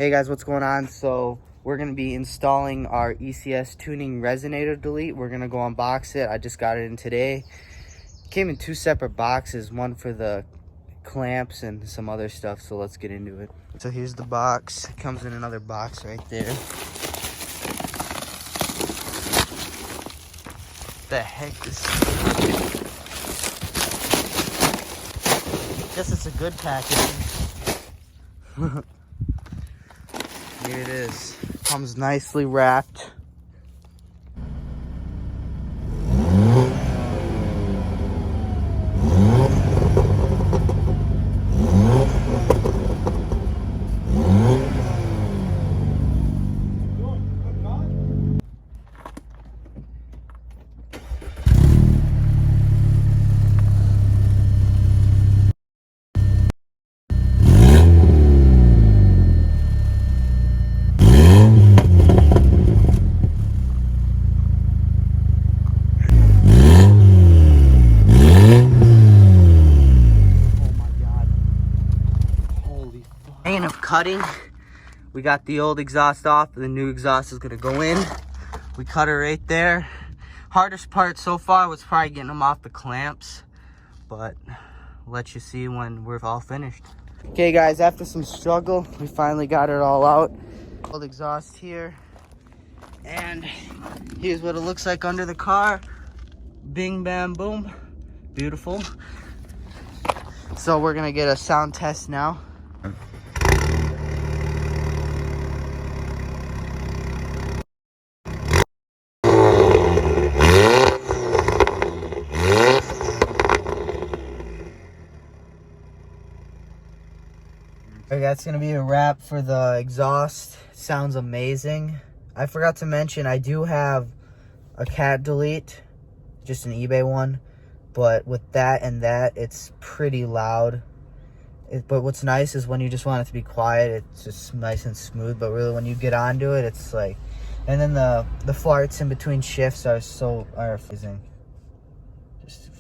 Hey guys, what's going on? So we're going to be installing our ECS tuning resonator delete. We're going to go unbox it. I just got it in today. It came in two separate boxes, one for the clamps and some other stuff, so let's get into it. So here's the box. It comes in another box right there. The heck is... Guess it's a good package. Here it is. Comes nicely wrapped. Of cutting, we got the old exhaust off, the new exhaust is gonna go in. We cut it right there. Hardest part so far was probably getting them off the clamps, but I'll let you see when we're all finished. Okay guys, after some struggle, we finally got it all out. Old exhaust here, and here's what it looks like under the car. Bing bam boom, beautiful. So we're gonna get a sound test now. That's gonna be a wrap for the exhaust. Sounds amazing. I forgot to mention I do have a cat delete, just an eBay one, but with that and that, it's pretty loud. But what's nice is when you just want it to be quiet, it's just nice and smooth. But really, when you get onto it, it's like, and then the farts in between shifts are amazing. Just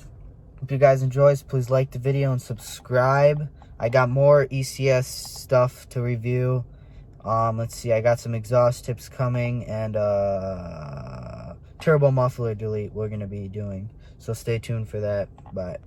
hope you guys enjoy. Please like the video and subscribe. I got more ECS stuff to review. Let's see, I got some exhaust tips coming and turbo muffler delete we're gonna be doing. So stay tuned for that. Bye.